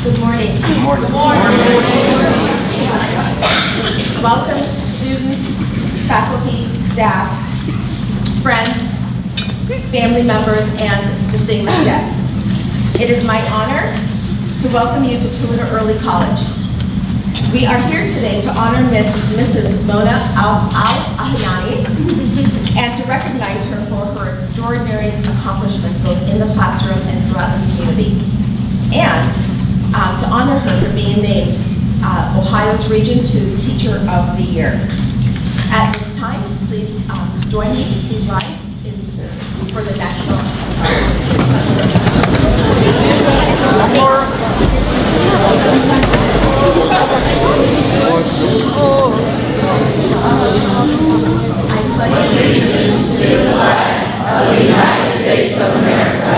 Good morning. Good morning. Good morning. Welcome, students, faculty, staff, friends, family members, and distinguished guests. It is my honor to welcome you to Toledo Early College. We are here today to honor Mrs. Mona Al-hayani and to recognize her for her extraordinary accomplishments both in the classroom and throughout the community. And to honor her for being named Ohio's Region 2 Teacher of the Year. At this time, please join me. Please rise for the national I pledge allegiance to the flag of the United States of America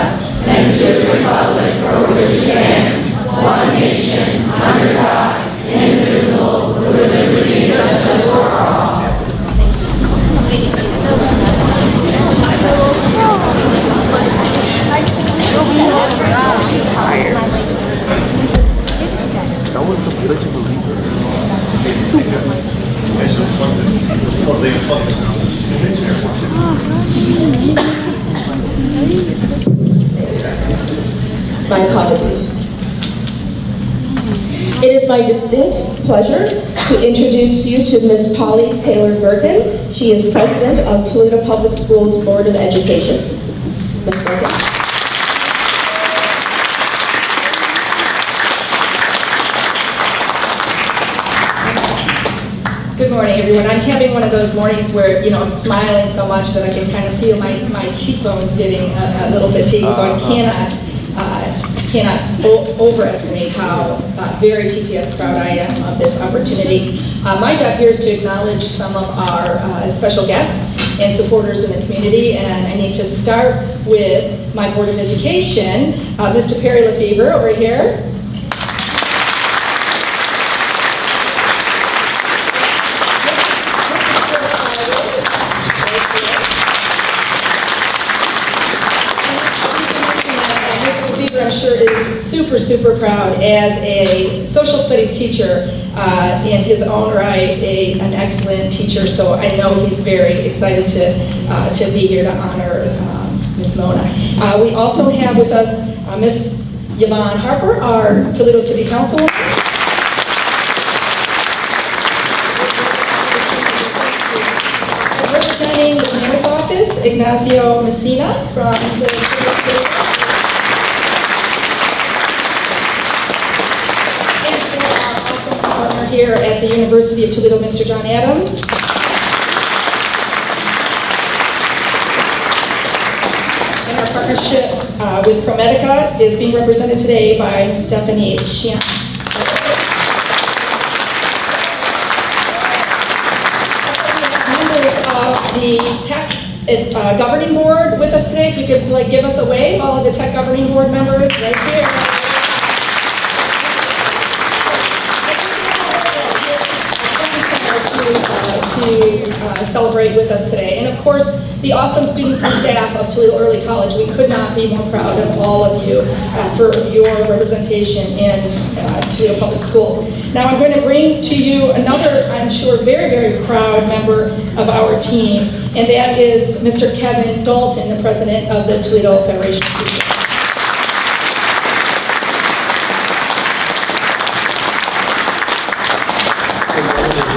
and to the republic for which it stands, one nation, under God, indivisible, with liberty and justice for all. That was the Pledge of My apologies. It is my distinct pleasure to introduce you to Ms. Polly Taylor Bergen. She is President of Toledo Public Schools Board of Education. Ms. Bergen. Good morning, everyone. I'm having one of those mornings where, I'm smiling so much that I can kind of feel my cheekbones getting a little bit fatigued, so I cannot overestimate how very TPS proud I am of this opportunity. My job here is to acknowledge some of our special guests and supporters in the community, and I need to start with my Board of Education, Mr. Perry Lefevre over here. Super proud as a social studies teacher in his own right, an excellent teacher. So I know he's very excited to be here to honor Ms. Mona. We also have with us Ms. Yvonne Harper, our Toledo City Council. Representing the mayor's office, Ignacio Messina from the City. Here at the University of Toledo, Mr. John Adams. And our partnership with ProMedica is being represented today by Stephanie Chian. Members of the Tech Governing Board with us today. If you could give us a wave, all of the Tech Governing Board members right here. To celebrate with us today. And of course, the awesome students and staff of Toledo Early College. We could not be more proud of all of you for your representation in Toledo Public Schools. Now I'm going to bring to you another, I'm sure, very, very proud member of our team, and that is Mr. Kevin Dalton, the president of the Toledo Federation of Teachers.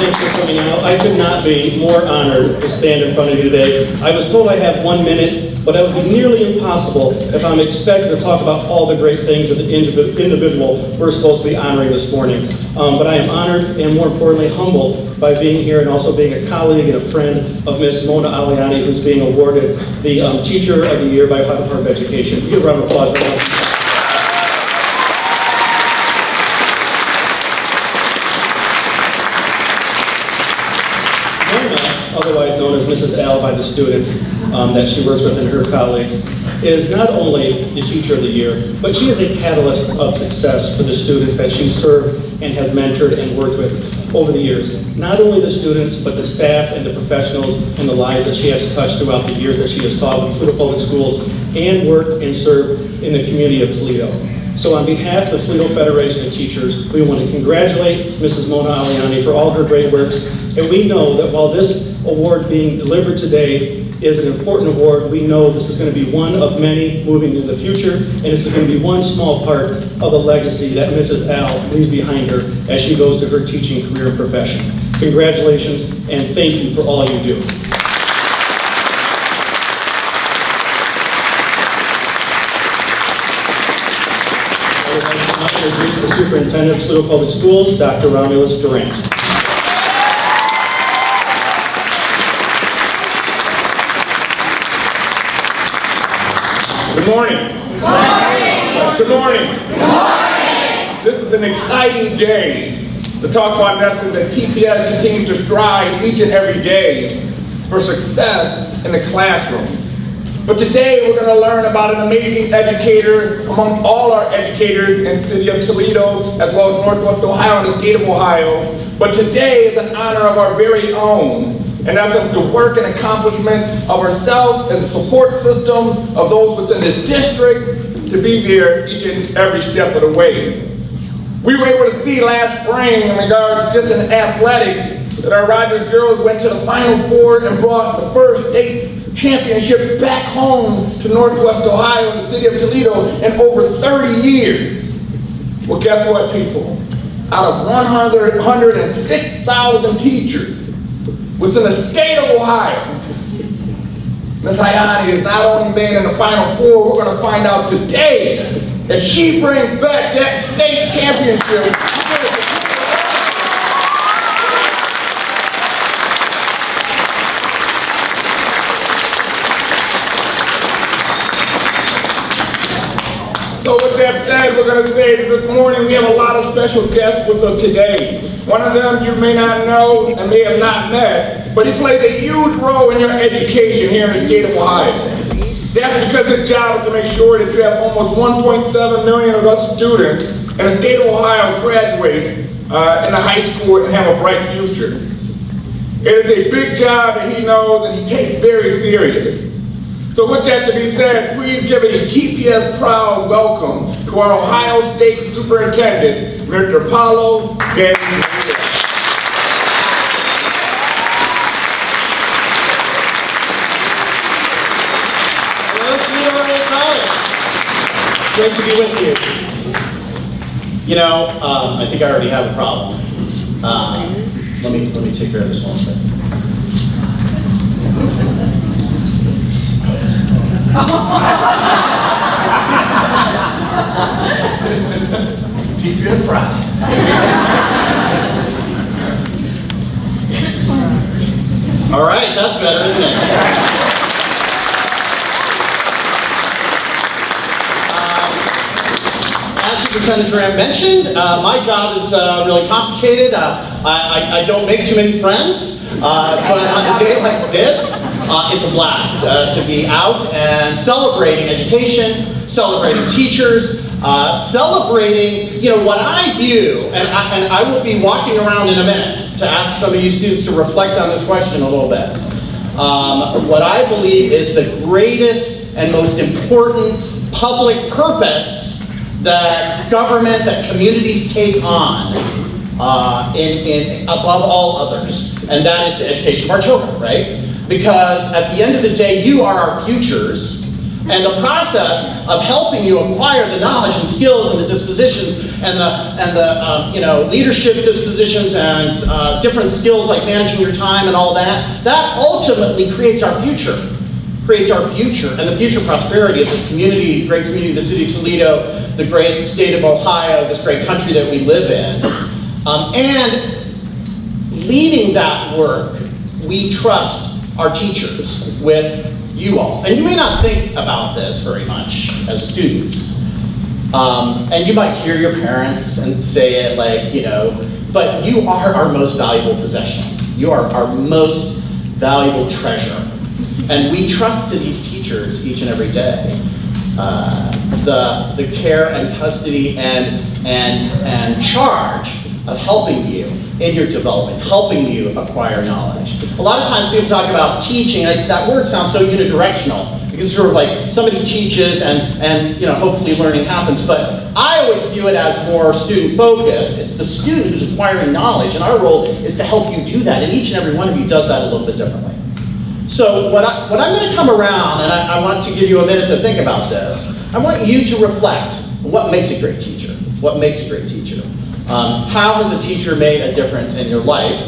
Thanks for coming out. I could not be more honored to stand in front of you today. I was told I have 1 minute, but that would be nearly impossible if I'm expected to talk about all the great things of the individual we're supposed to be honoring this morning. But I am honored and, more importantly, humbled by being here and also being a colleague and a friend of Ms. Mona Al-hayani, who's being awarded the Teacher of the Year by Ohio Department of Education. Give a round of applause for her. Otherwise known as Mrs. Al by the students that she works with and her colleagues, is not only the Teacher of the Year, but she is a catalyst of success for the students that she served and has mentored and worked with over the years. Not only the students, but the staff and the professionals and the lives that she has touched throughout the years that she has taught with Toledo Public Schools and worked and served in the community of Toledo. So on behalf of the Toledo Federation of Teachers, we want to congratulate Mrs. Mona Al-hayani for all her great works. And we know that while this award being delivered today is an important award, we know this is going to be one of many moving into the future, and this is going to be one small part of the legacy that Mrs. Al leaves behind her as she goes to her teaching career and profession. Congratulations, and thank you for all you do. I would like to now introduce the Superintendent of Toledo Public Schools, Dr. Romulus Durant. Good morning. Good morning. Good morning. Good morning. This is an exciting day to talk about lessons that TPS continues to strive each and every day for success in the classroom. But today we're going to learn about an amazing educator among all our educators in the city of Toledo, as well as Northwest Ohio and the state of Ohio. But today is an honor of our very own. And that's the work and accomplishment of ourselves as a support system of those within this district to be there each and every step of the way. We were able to see last spring in regards just in athletics that our Rogers girls went to the Final Four and brought the first state championship back home to Northwest Ohio and the city of Toledo in over 30 years. Well, guess what, people? Out of 106,000 teachers, within the state of Ohio, Ms. Hayani has not only been in the Final Four, we're going to find out today that she brings back that state championship. So with that said, we're going to say that this morning we have a lot of special guests with us today. One of them you may not know and may have not met, but he plays a huge role in your education here in the state of Ohio. That's because his job is to make sure that you have almost 1.7 million of us students in the state of Ohio graduate in the high school and have a bright future. It is a big job that he knows and he takes very serious. So with that to be said, please give a TPS proud welcome to our Ohio State Superintendent, Mr. Paulo Gay. Hello, Toledo College. Great to be with you. You know, I think I already have a problem. Let me take care of this one second. TPS proud. All right, that's better, isn't it? As Superintendent Durant mentioned, my job is really complicated. I don't make too many friends, but on a day like this, it's a blast to be out and celebrating education, celebrating teachers, celebrating, what I view, and I will be walking around in a minute to ask some of you students to reflect on this question a little bit. What I believe is the greatest and most important public purpose that government, that communities take on above all others, and that is the education of our children, right? Because at the end of the day, you are our futures, and the process of helping you acquire the knowledge and skills and the dispositions and the leadership dispositions and different skills like managing your time and all that, that ultimately creates our future. Creates our future and the future prosperity of this community, great community, the city of Toledo, the great state of Ohio, this great country that we live in. And leading that work, we trust our teachers with you all. And you may not think about this very much as students. And you might hear your parents and say it like, but you are our most valuable possession. You are our most valuable treasure. And we trust to these teachers each and every day the care and custody and charge of helping you in your development, helping you acquire knowledge. A lot of times people talk about teaching, and that word sounds so unidirectional. because it's sort of like somebody teaches and hopefully learning happens, but I always view it as more student focused. It's the student who's acquiring knowledge, and our role is to help you do that, and each and every one of you does that a little bit differently. So what I'm going to come around, and I want to give you a minute to think about this, I want you to reflect on what makes a great teacher. What makes a great teacher? How has a teacher made a difference in your life?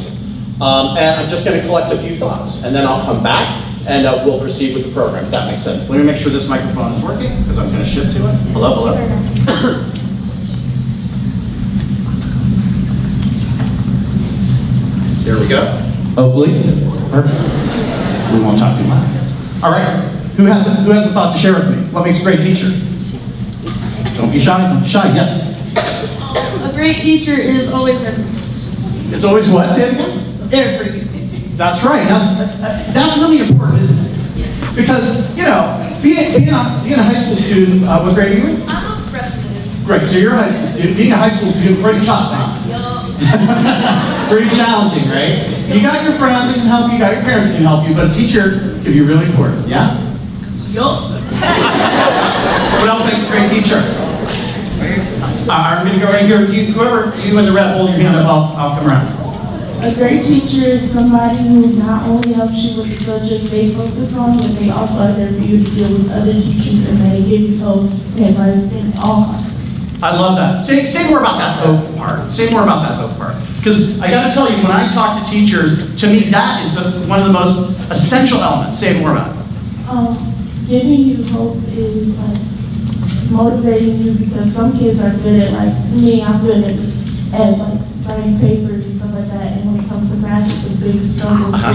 And I'm just going to collect a few thoughts, and then I'll come back and we'll proceed with the program, if that makes sense. Let me make sure this microphone is working, because I'm going to shift to it. Hello, hello. There we go. Hopefully. Perfect. We won't talk too much. All right. Who has a thought to share with me? What makes a great teacher? Don't be shy. Don't be shy. Yes. A great teacher is always there. It's always what? Say it again. There for you. That's right. That's really important, isn't it? Because, being a high school student, what grade are you in? I'm a freshman. Great. So you're a high school student. Being a high school student, pretty tough, huh? Pretty challenging, right? You got your friends that can help you, you got your parents that can help you, but a teacher can be really important, yeah? What else makes a great teacher? I'm going to go right here. Whoever you in the red, hold your hand up, I'll come around. A great teacher is somebody who not only helps you with the subject they focus on, but they also are there for you to deal with other teachers, and they give you help and advice in all classes. I love that. Say more about that hope part. Say more about that hope part. Because I got to tell you, when I talk to teachers, to me that is one of the most essential elements. Say more about it. Giving you hope is like motivating you, because some kids are good at, like me, I'm good at like writing papers and stuff like that, and when it comes to math, it's a big struggle. So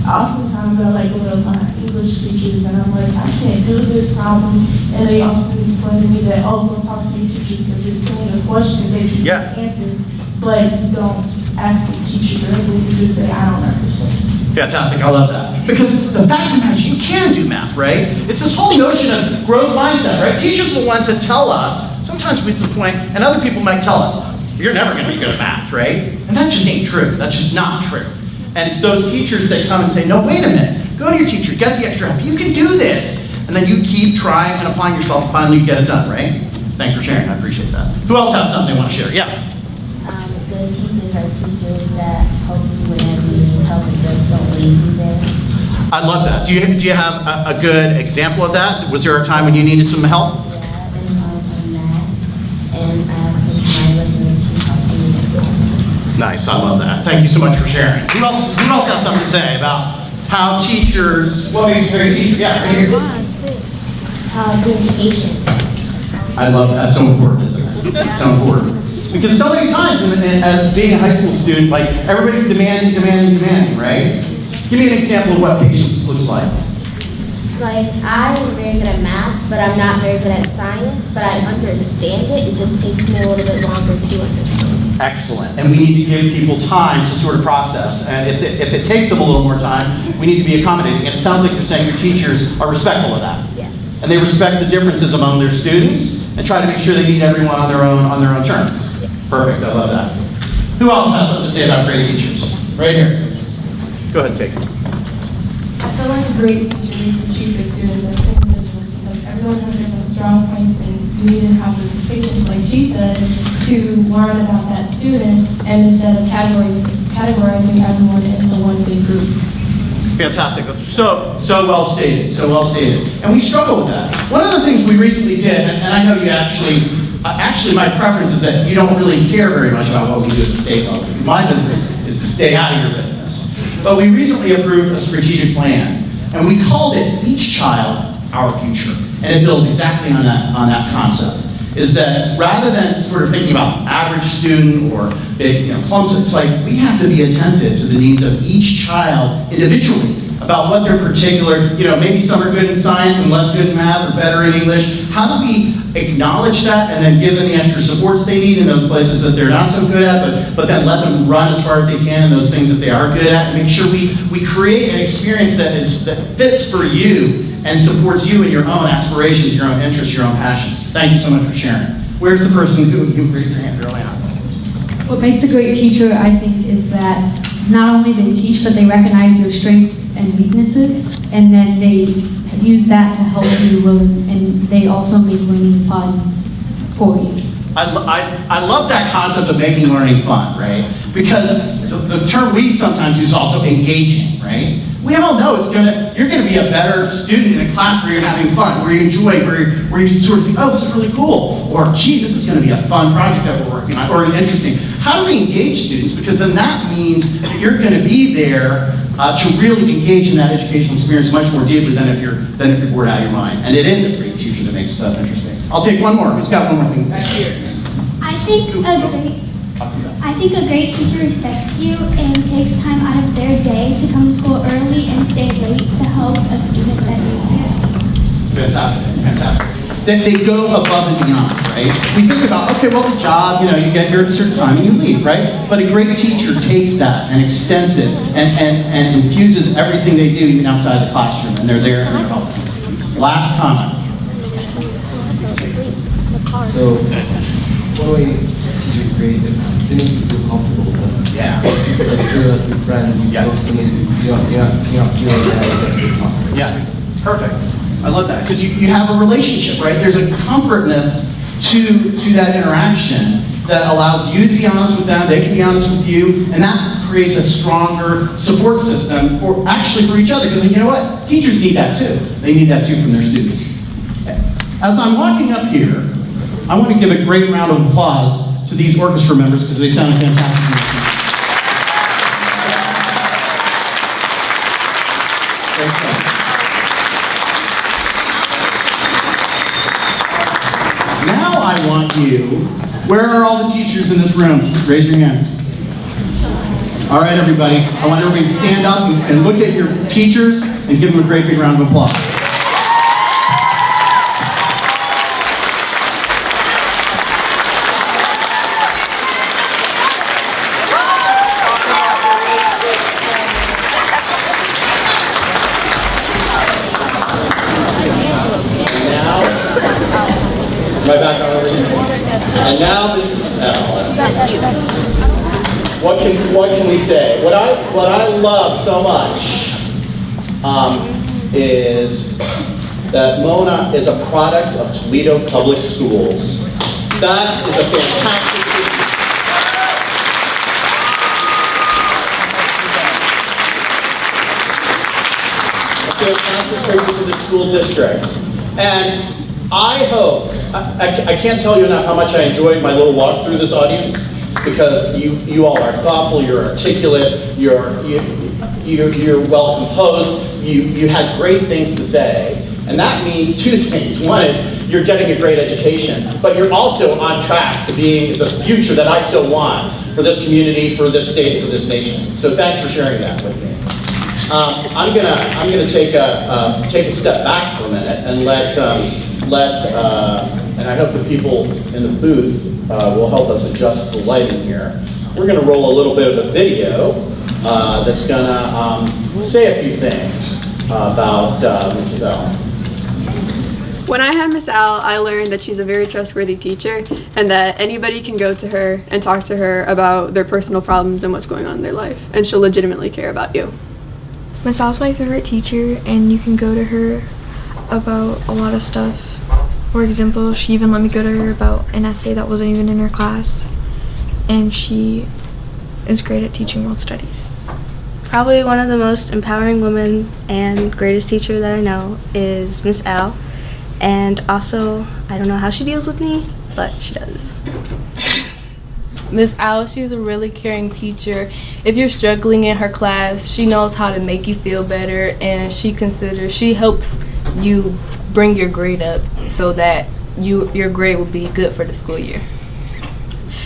oftentimes I like go to my English teachers and I'm like, I can't do this problem, and they often explain to me that, oh, go talk to your teacher because you're seeing a question that you can answer, but you don't ask the teacher directly, you just say, I don't understand. Fantastic, I love that. Because the fact of the matter is you can do math, right? It's this whole notion of growth mindset, right? Teachers are the ones that tell us, sometimes we to the point, and other people might tell us, you're never going to be good at math, right? And that just ain't true. That's just not true. And it's those teachers that come and say, no, wait a minute. Go to your teacher, get the extra help. You can do this. And then you keep trying and applying yourself, and finally you get it done, right? Thanks for sharing, I appreciate that. Who else has something they want to share? Yeah. Good teachers are teachers that help you whenever you need help and just don't leave you there. I love that. Do you have a good example of that? Was there a time when you needed some help? Yeah, I've been home from that, and I also try listening to help me. Nice, I love that. Thank you so much for sharing. Who else has something to say about how teachers, what makes a great teacher? Yeah, right here. Being patient. I love that. That's so important, isn't it? So important. Because so many times, as being a high school student, like everybody's demanding, right? Give me an example of what patience looks like. Like, I'm very good at math, but I'm not very good at science, but I understand it. It just takes me a little bit longer to understand. Excellent. And we need to give people time to sort of process. And if it takes them a little more time, we need to be accommodating. And it sounds like you're saying your teachers are respectful of that. Yes. And they respect the differences among their students and try to make sure they meet everyone on their own terms. Perfect, I love that. Who else has something to say about great teachers? Right here. Go ahead and take it. I feel like a great teacher needs to treat their students as individuals, because everyone has their own strong points, and you need to have the patience, like she said, to learn about that student, and instead of categorizing everyone into one big group. Fantastic. So well stated. So well stated. And we struggle with that. One of the things we recently did, and I know you actually my preference is that you don't really care very much about what we do at the state level. Because my business is to stay out of your business. But we recently approved a strategic plan, and we called it Each Child, Our Future. And it builds exactly on that concept. Is that rather than sort of thinking about average student or big clumps, it's like we have to be attentive to the needs of each child individually about what their particular, maybe some are good in science and less good in math or better in English. How do we acknowledge that and then give them the extra supports they need in those places that they're not so good at, but then let them run as far as they can in those things that they are good at, and make sure we create an experience that fits for you and supports you in your own aspirations, your own interests, your own passions. Thank you so much for sharing. Where's the person who raised their hand early on? What makes a great teacher, I think, is that not only they teach, but they recognize your strengths and weaknesses, and then they use that to help you learn, and they also make learning fun for you. I love that concept of making learning fun, right? Because the term we sometimes use is also engaging, right? We all know you're gonna be a better student in a class where you're having fun, where you enjoy, where you sort of think, oh, this is really cool, or gee, this is gonna be a fun project that we're working on, or an interesting. How do we engage students? Because then that means that you're gonna be there to really engage in that educational experience much more deeply than if you're bored out of your mind. And it is a great teacher that makes stuff interesting. I'll take one more. Who's got one more thing to say? I think a great teacher respects you and takes time out of their day to come to school early and stay late to help a student that needs it. Fantastic. That they go above and beyond, right? We think about, okay, well, the job, you get here at a certain time and you leave, right? But a great teacher takes that and extends it and infuses everything they do even outside the classroom, and they're there and they're helping. Last comment. So, what way teacher create they make you feel comfortable with them? Yeah. Like you're like a friend, you go singing, you're not feeling bad, you're talking. Yeah, perfect. I love that, because you have a relationship, right? There's a comfortness to that interaction that allows you to be honest with them, they can be honest with you, and that creates a stronger support system for each other, because you know what? Teachers need that too. They need that too from their students. As I'm walking up here, I want to give a great round of applause to these orchestra members because they sound fantastic. Now I want you, where are all the teachers in this room? Raise your hands. All right, everybody. I want everybody to stand up and look at your teachers and give them a great big round of applause. Right back on over here. And now this is Al. What can we say? What I love so much is that Mona is a product of Toledo Public Schools. That is a fantastic thing. A fantastic tribute to the school district. And I hope, I can't tell you enough how much I enjoyed my little walk through this audience, because you all are thoughtful, you're articulate, you're well composed, you had great things to say, and that means two things. One is you're getting a great education, but you're also on track to being the future that I so want for this community, for this state, for this nation. So thanks for sharing that with me. I'm gonna take a step back for a minute and and I hope the people in the booth will help us adjust the lighting here. We're gonna roll a little bit of a video that's gonna say a few things about Mrs. Al. When I had Miss Al, I learned that she's a very trustworthy teacher and that anybody can go to her and talk to her about their personal problems and what's going on in their life, and she'll legitimately care about you. Miss Al's my favorite teacher, and you can go to her about a lot of stuff. For example, she even let me go to her about an essay that wasn't even in her class, and she is great at teaching world studies. Probably one of the most empowering women and greatest teacher that I know is Miss Al, and also I don't know how she deals with me, but she does. Miss Al, she's a really caring teacher. If you're struggling in her class, she knows how to make you feel better, and she helps you bring your grade up so that your grade will be good for the school year.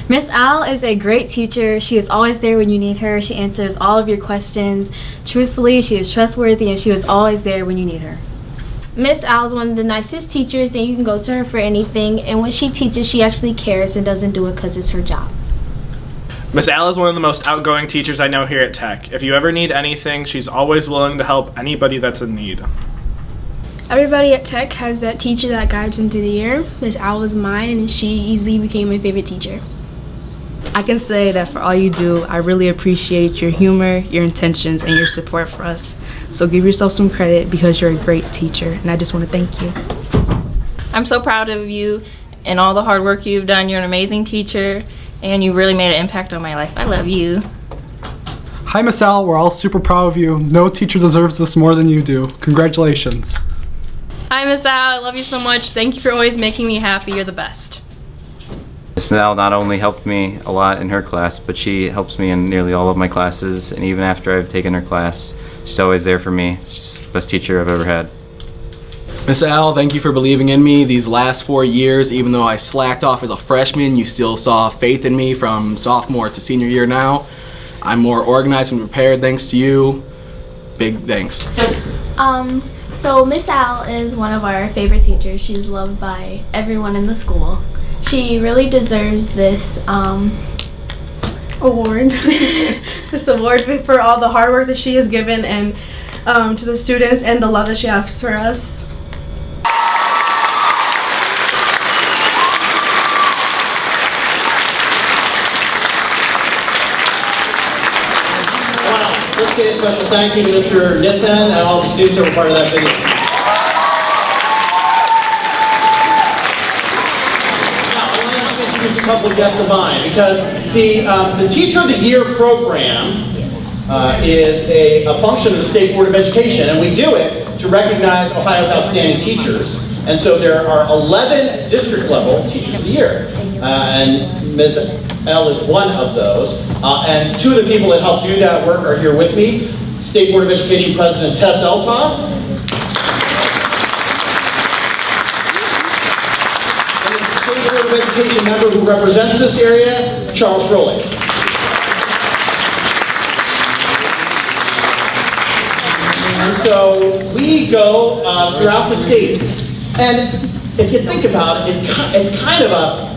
Miss Al is a great teacher. She is always there when you need her. She answers all of your questions truthfully. She is trustworthy, and she is always there when you need her. Miss Al is one of the nicest teachers, and you can go to her for anything. And when she teaches, she actually cares and doesn't do it because it's her job. Miss Al is one of the most outgoing teachers I know here at Tech. If you ever need anything, she's always willing to help anybody that's in need. Everybody at Tech has that teacher that guides them through the year. Miss Al was mine, and she easily became my favorite teacher. I can say that for all you do, I really appreciate your humor, your intentions, and your support for us. So give yourself some credit because you're a great teacher, and I just want to thank you. I'm so proud of you and all the hard work you've done. You're an amazing teacher, and you really made an impact on my life. I love you. Hi, Miss Al. We're all super proud of you. No teacher deserves this more than you do. Congratulations. Hi, Miss Al. I love you so much. Thank you for always making me happy. You're the best. Miss Al not only helped me a lot in her class, but she helps me in nearly all of my classes, and even after I've taken her class, she's always there for me. She's the best teacher I've ever had. Miss Al, thank you for believing in me these last 4 years. Even though I slacked off as a freshman, you still saw faith in me from sophomore to senior year now. I'm more organized and prepared thanks to you. Big thanks. So Miss Al is one of our favorite teachers. She's loved by everyone in the school. She really deserves this award. This award for all the hard work that she has given and to the students and the love that she has for us. Let's say a special thank you to Mr. Nissen and all the students who were part of that video. Now, I want to introduce a couple of guests of mine because the Teacher of the Year program is a function of the State Board of Education, and we do it to recognize Ohio's outstanding teachers. And so there are 11 district level Teachers of the Year, and Ms. L is one of those. And two of the people that helped do that work are here with me. State Board of Education President Tess Elshoff. And the State Board of Education member who represents this area, Charles Froelich. And so we go throughout the state. And if you think about it, it's kind of a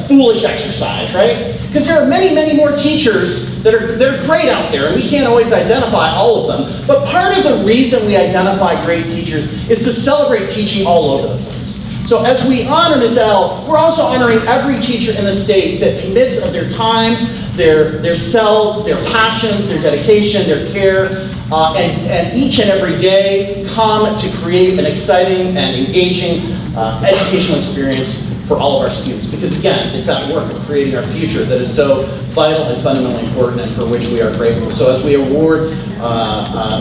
foolish exercise, right? Because there are many, many more teachers that are great out there, and we can't always identify all of them. But part of the reason we identify great teachers is to celebrate teaching all over the place. So as we honor Ms. L, we're also honoring every teacher in the state that commits of their time, their selves, their passions, their dedication, their care, and each and every day come to create an exciting and engaging educational experience for all of our students. Because again, it's that work of creating our future that is so vital and fundamentally important and for which we are grateful. So as we award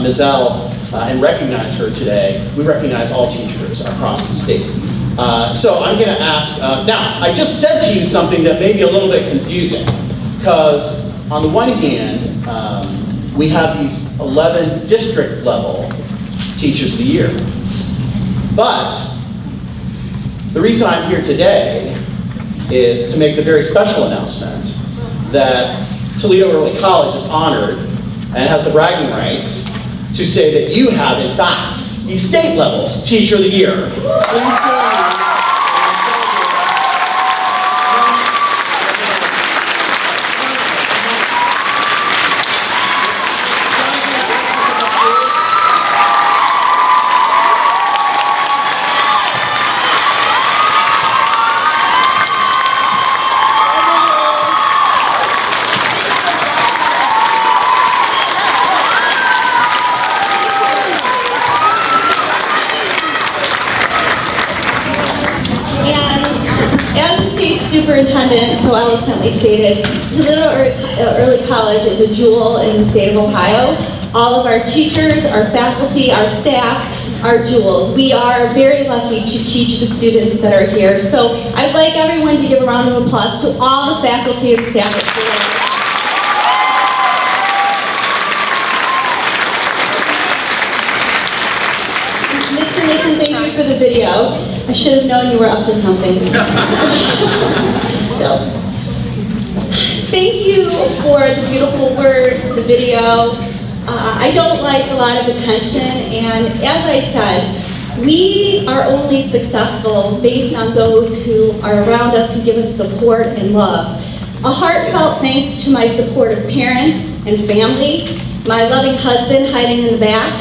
Ms. L and recognize her today, we recognize all teachers across the state. So I'm going to ask, now I just said to you something that may be a little bit confusing, because on the one hand, we have these 11 district level Teachers of the Year. But the reason I'm here today is to make the very special announcement that Toledo Early College is honored and has the bragging rights to say that you have, in fact, the state level Teacher of the Year. Please join me. Superintendent so eloquently stated, Toledo Early College is a jewel in the state of Ohio. All of our teachers, our faculty, our staff are jewels. We are very lucky to teach the students that are here. So I'd like everyone to give a round of applause to all the faculty and staff at Toledo. Mr. Nathan, thank you for the video. I should have known you were up to something. So, thank you for the beautiful words, the video. I don't like a lot of attention, and as I said, we are only successful based on those who are around us, who give us support and love. A heartfelt thanks to my supportive parents and family, my loving husband hiding in the back,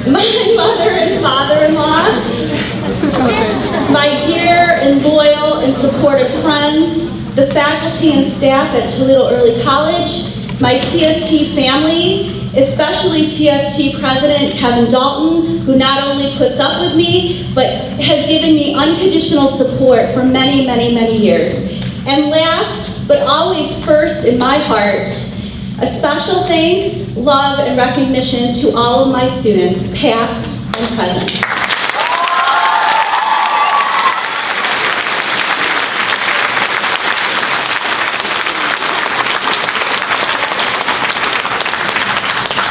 my mother and father-in-law, my dear and loyal and supportive friends, the faculty and staff at Toledo Early College, my TFT family, especially TFT President Kevin Dalton, who not only puts up with me, but has given me unconditional support for many, many, many years. And last, but always first in my heart, a special thanks, love, and recognition to all of my students, past and present.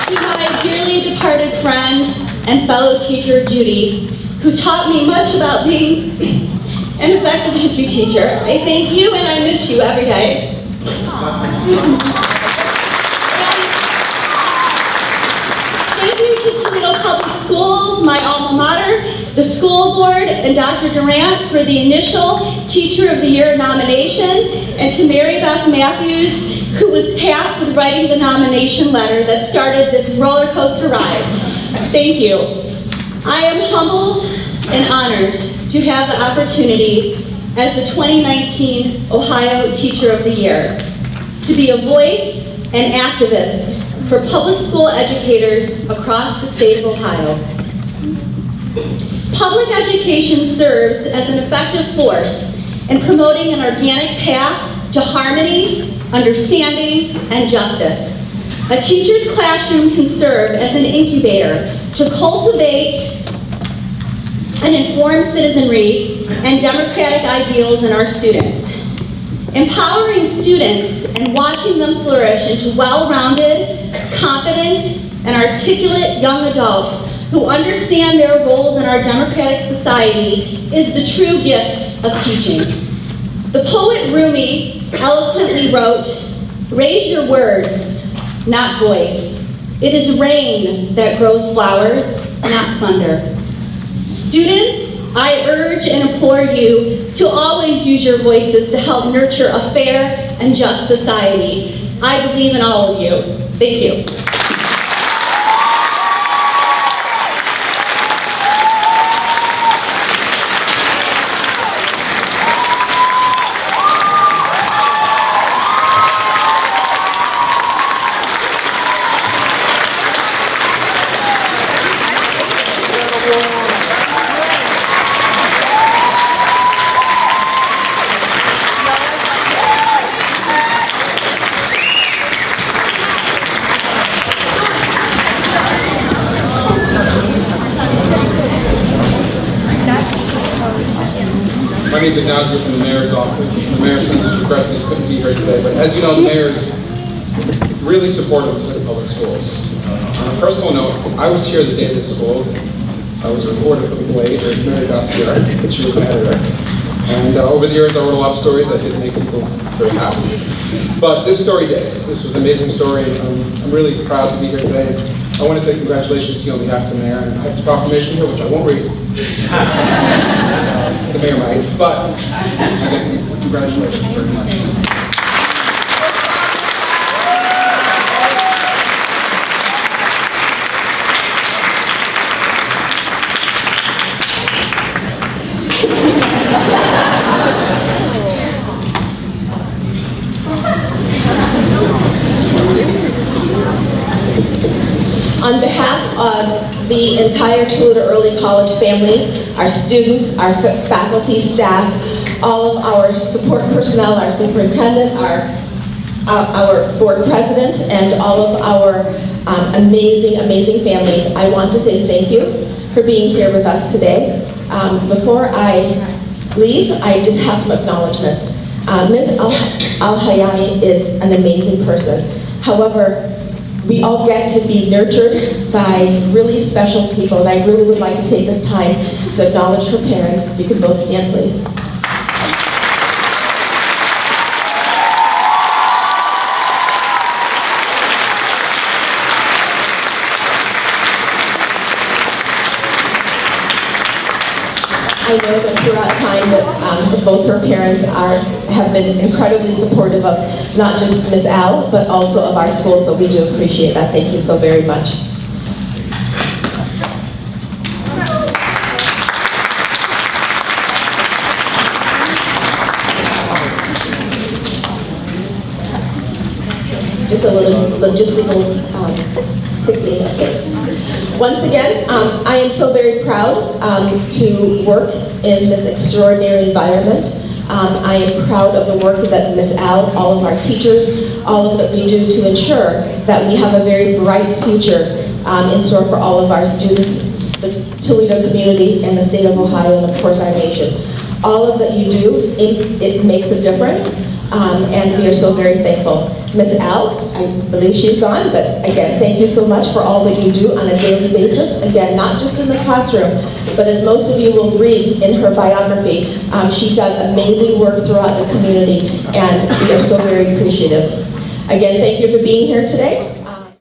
To my dearly departed friend and fellow teacher, Judy, who taught me much about being an effective history teacher, I thank you and I miss you every day. Thank you to Toledo Public Schools, my alma mater, the school board, and Dr. Durant for the initial Teacher of the Year nomination, and to Mary Beth Matthews, who was tasked with writing the nomination letter that started this roller coaster ride. Thank you. I am humbled and honored to have the opportunity as the 2019 Ohio Teacher of the Year to be a voice and activist for public school educators across the state of Ohio. Public education serves as an effective force in promoting an organic path to harmony, understanding, and justice. A teacher's classroom can serve as an incubator to cultivate and inform citizenry and democratic ideals in our students. Empowering students and watching them flourish into well-rounded, competent, and articulate young adults who understand their roles in our democratic society is the true gift of teaching. The poet Rumi eloquently wrote, "Raise your words, not voice. It is rain that grows flowers, not thunder." Students, I urge and implore you to always use your voices to help nurture a fair and just society. I believe in all of you. Thank you. My name is Ignacio from the Mayor's Office. The Mayor sends his regrets that he couldn't be here today, but as you know, the Mayor's really supportive of Toledo Public Schools. On a personal note, I was here the day of this school. I was a reporter for the Blade, or Mary Beth here, but she was an editor. And over the years, I wrote a lot of stories that didn't make people very happy. But this story did. This was an amazing story. I'm really proud to be here today. I want to say congratulations to you on behalf of the Mayor. And I have this proclamation here, which I won't read. The Mayor might, but congratulations very much. On behalf of the entire Toledo Early College family, our students, our faculty, staff, all of our support personnel, our superintendent, our board president, and all of our amazing, amazing families, I want to say thank you for being here with us today. Before I leave, I just have some acknowledgments. Ms. Al-hayani is an amazing person. However, we all get to be nurtured by really special people, and I really would like to take this time to acknowledge her parents. If you could both stand, please. I know that throughout time that both her parents have been incredibly supportive of not just Ms. Al, but also of our school, so we do appreciate that. Thank you so very much. just a little logistical fixing of things. Once again, I am so very proud to work in this extraordinary environment. I am proud of the work that Ms. Al, all of our teachers, all of that we do to ensure that we have a very bright future in store for all of our students, the Toledo community, and the state of Ohio, and of course our nation. All of that you do, it makes a difference, and we are so very thankful. Ms. Al, I believe she's gone, but again, thank you so much for all that you do on a daily basis. Again, not just in the classroom, but as most of you will read in her biography, she does amazing work throughout the community, and we are so very appreciative. Again, thank you for being here today.